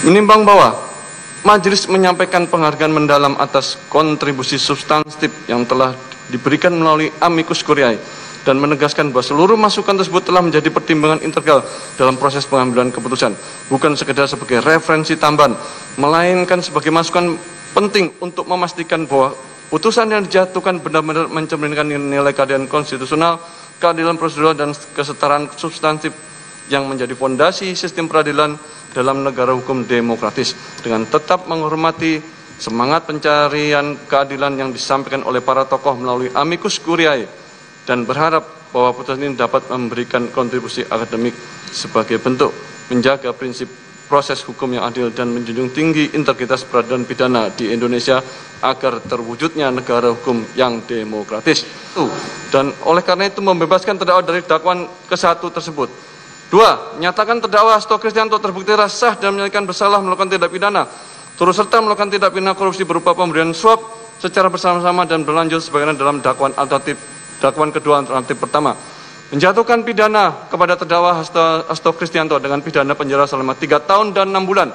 Menimbang bahwa majelis menyampaikan penghargaan mendalam atas kontribusi substantif yang telah diberikan melalui amicus curiae dan menegaskan bahwa seluruh masukan tersebut telah menjadi pertimbangan integral dalam proses pengambilan keputusan, bukan sekedar sebagai referensi tambahan, melainkan sebagai masukan penting untuk memastikan bahwa putusan yang dijatuhkan benar-benar mencerminkan nilai keadilan konstitusional, keadilan prosedural, dan kesetaraan substantif yang menjadi fondasi sistem peradilan dalam negara hukum demokratis, dengan tetap menghormati semangat pencarian keadilan yang disampaikan oleh para tokoh melalui amicus curiae, dan berharap bahwa putusan ini dapat memberikan kontribusi akademik sebagai bentuk menjaga prinsip proses hukum yang adil dan menjunjung tinggi integritas peradilan pidana di Indonesia agar terwujudnya negara hukum yang demokratis. Dan oleh karena itu membebaskan terdakwa dari dakwaan ke-1 tersebut. 2. Nyatakan terdakwa Hasto Kristianto terbukti sah dan menyatakan bersalah melakukan tindak pidana, turut serta melakukan tindak pidana korupsi berupa pemberian suap secara bersama-sama dan berlanjut sebagaimana dalam dakwaan kedua alternatif pertama. Menjatuhkan pidana kepada terdakwa Hasto Kristianto dengan pidana penjara selama 3 tahun dan 6 bulan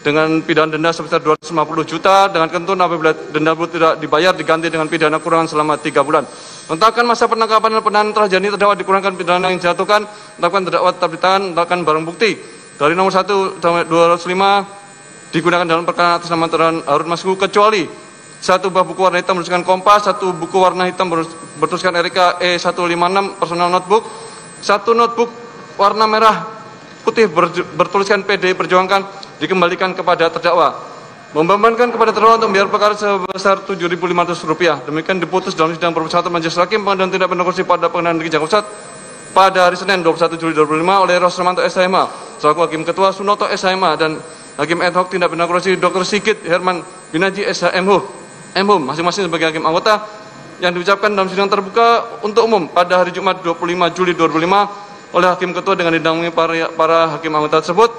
dengan pidana denda sebesar 250 juta dengan ketentuan apabila denda tidak dibayar diganti dengan pidana kurungan selama 3 bulan. Menetapkan masa penangkapan dan penahanan telah jadi terdakwa dikurangkan pidana yang dijatuhkan, menetapkan terdakwa tetap ditahan, menetapkan barang bukti dari nomor 1 sampai 205 digunakan dalam perkara atas nama Terhan Harun Masiku kecuali 1 buah buku warna hitam bertuliskan Kompas, 1 buku warna hitam bertuliskan Erika E156 personal notebook, 1 notebook warna merah putih bertuliskan PD Perjuangkan dikembalikan kepada terdakwa. Membebankan kepada terdakwa untuk membayar perkara sebesar Rp7.500. Demikian diputus dalam sidang permusyawaratan Majelis Hakim Pengadilan Tindak Pidana Korupsi pada Pengadilan Negeri Jakarta Pusat pada hari Senin 21 Juli 2005 oleh Rosramanto SHMH selaku Hakim Ketua, Sunoto SHMH, dan Hakim Ad hoc Tindak Pidana Korupsi Dr. Sigit Herman Binaji SHMH masing-masing sebagai hakim anggota, yang diucapkan dalam sidang terbuka untuk umum pada hari Jumat 25 Juli 2005 oleh Hakim Ketua dengan didampingi para hakim anggota tersebut,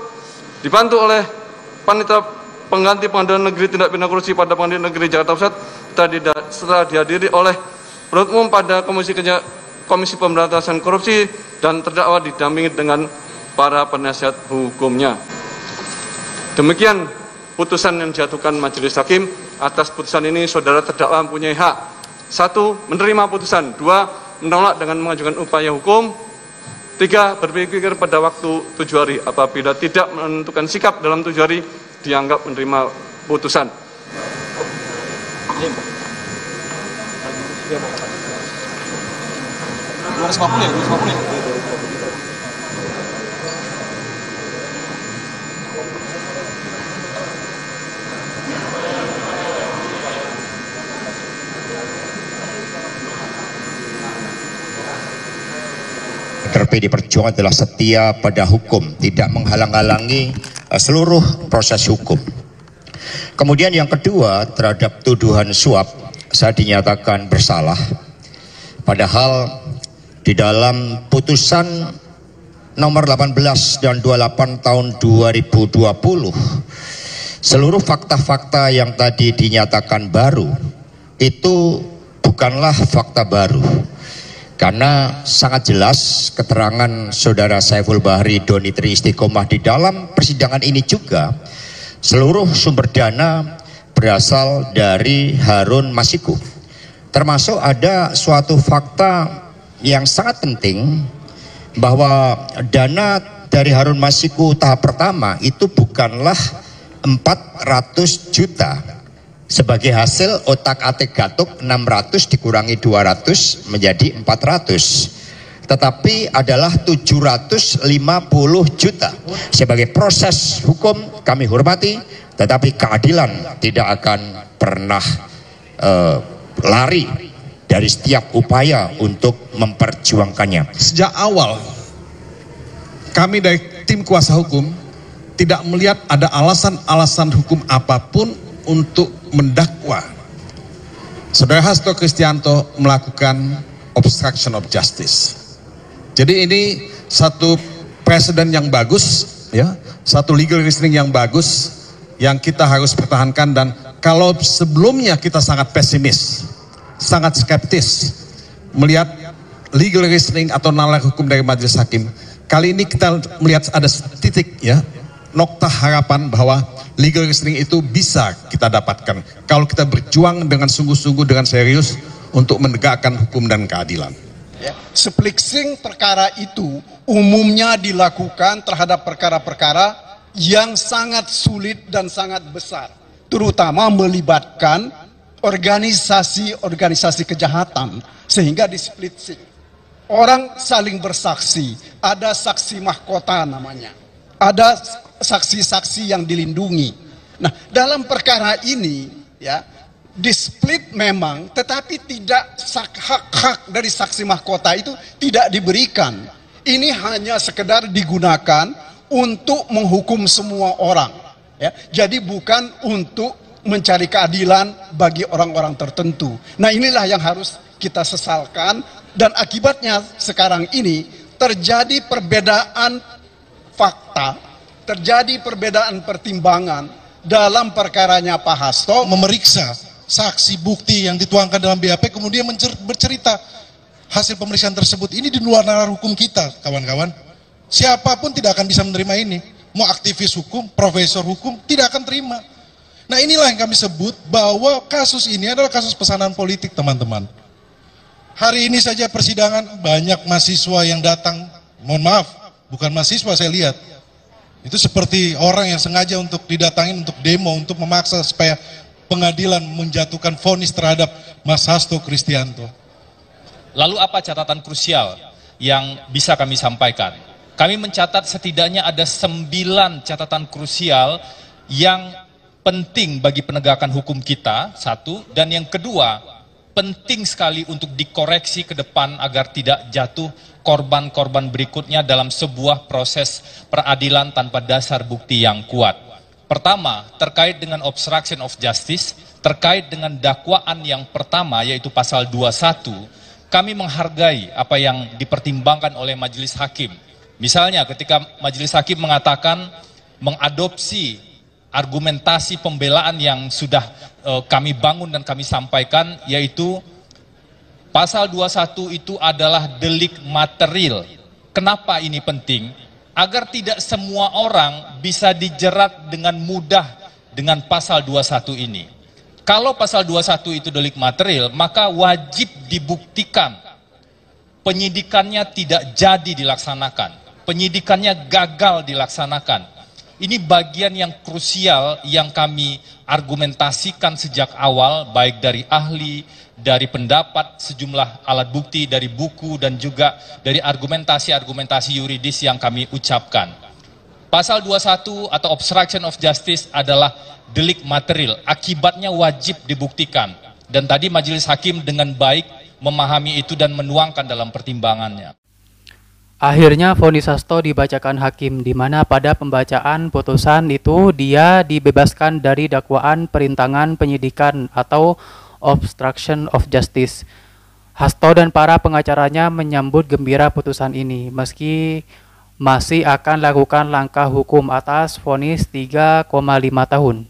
dibantu oleh Panitia Pengganti Pengadilan Negeri Tindak Pidana Korupsi pada Pengadilan Negeri Jakarta Pusat setelah dihadiri oleh penuntut umum pada Komisi Pemberantasan Korupsi dan terdakwa didampingi dengan para penasihat hukumnya. Demikian putusan yang dijatuhkan Majelis Hakim. Atas putusan ini saudara terdakwa mempunyai hak: 1. Menerima putusan, 2. Menolak dengan mengajukan upaya hukum, 3. Berpikir pada waktu 7 hari. Apabila tidak menentukan sikap dalam 7 hari, dianggap menerima putusan. PD Perjuangan adalah setia pada hukum, tidak menghalang-halangi seluruh proses hukum. Kemudian yang kedua, terhadap tuduhan suap, saya dinyatakan bersalah. Padahal di dalam putusan nomor 18 dan 28 tahun 2020, seluruh fakta-fakta yang tadi dinyatakan baru itu bukanlah fakta baru. Karena sangat jelas keterangan saudara Saiful Bahri Doni Tri Istiqomah di dalam persidangan ini juga, seluruh sumber dana berasal dari Harun Masiku. Termasuk ada suatu fakta yang sangat penting bahwa dana dari Harun Masiku tahap pertama itu bukanlah 400 juta. Sebagai hasil otak-atik gatuk 600 dikurangi 200 menjadi 400. Tetapi adalah 750 juta. Sebagai proses hukum kami hormati, tetapi keadilan tidak akan pernah lari dari setiap upaya untuk memperjuangkannya. Sejak awal kami dari tim kuasa hukum tidak melihat ada alasan-alasan hukum apapun untuk mendakwa saudara Hasto Kristianto melakukan obstruction of justice. Jadi ini satu presiden yang bagus, ya, satu legal reasoning yang bagus yang kita harus pertahankan. Dan kalau sebelumnya kita sangat pesimis, sangat skeptis melihat legal reasoning atau nalar hukum dari majelis hakim, kali ini kita melihat ada titik, ya, nokta harapan bahwa legal reasoning itu bisa kita dapatkan kalau kita berjuang dengan sungguh-sungguh, dengan serius untuk menegakkan hukum dan keadilan. Ya, splitsing perkara itu umumnya dilakukan terhadap perkara-perkara yang sangat sulit dan sangat besar, terutama melibatkan organisasi-organisasi kejahatan, sehingga di splitsing. Orang saling bersaksi, ada saksi mahkota namanya, ada saksi-saksi yang dilindungi. Nah, dalam perkara ini ya, di split memang, tetapi tidak hak-hak dari saksi mahkota itu tidak diberikan. Ini hanya sekedar digunakan untuk menghukum semua orang. Ya. Jadi bukan untuk mencari keadilan bagi orang-orang tertentu. Nah, inilah yang harus kita sesalkan, dan akibatnya sekarang ini terjadi perbedaan fakta, terjadi perbedaan pertimbangan dalam perkaranya Pak Hasto. Memeriksa saksi bukti yang dituangkan dalam BAP, kemudian bercerita hasil pemeriksaan tersebut. Ini di luar nalar hukum kita, kawan-kawan. Siapapun tidak akan bisa menerima ini. Mau aktivis hukum, profesor hukum, tidak akan terima. Nah, inilah yang kami sebut bahwa kasus ini adalah kasus pesanan politik, teman-teman. Hari ini saja persidangan banyak mahasiswa yang datang, mohon maaf, bukan mahasiswa saya lihat. Itu seperti orang yang sengaja untuk didatangin untuk demo, untuk memaksa supaya pengadilan menjatuhkan vonis terhadap Mas Hasto Kristianto. Lalu apa catatan krusial yang bisa kami sampaikan? Kami mencatat setidaknya ada 9 catatan krusial yang penting bagi penegakan hukum kita, satu, dan yang kedua, penting sekali untuk dikoreksi ke depan agar tidak jatuh korban-korban berikutnya dalam sebuah proses peradilan tanpa dasar bukti yang kuat. Pertama, terkait dengan obstruction of justice, terkait dengan dakwaan yang pertama yaitu pasal 21, kami menghargai apa yang dipertimbangkan oleh majelis hakim. Misalnya ketika majelis hakim mengatakan mengadopsi argumentasi pembelaan yang sudah kami bangun dan kami sampaikan, yaitu pasal 21 itu adalah delik material. Kenapa ini penting? Agar tidak semua orang bisa dijerat dengan mudah dengan pasal 21 ini. Kalau pasal 21 itu delik material, maka wajib dibuktikan penyidikannya tidak jadi dilaksanakan, penyidikannya gagal dilaksanakan. Ini bagian yang krusial yang kami argumentasikan sejak awal, baik dari ahli, dari pendapat, sejumlah alat bukti, dari buku, dan juga dari argumentasi-argumentasi yuridis yang kami ucapkan. Pasal 21 atau obstruction of justice adalah delik material, akibatnya wajib dibuktikan. Dan tadi majelis hakim dengan baik memahami itu dan menuangkan dalam pertimbangannya. Akhirnya vonis Hasto dibacakan hakim, di mana pada pembacaan putusan itu dia dibebaskan dari dakwaan perintangan penyidikan atau obstruction of justice. Hasto dan para pengacaranya menyambut gembira putusan ini, meski masih akan lakukan langkah hukum atas vonis 3,5 tahun.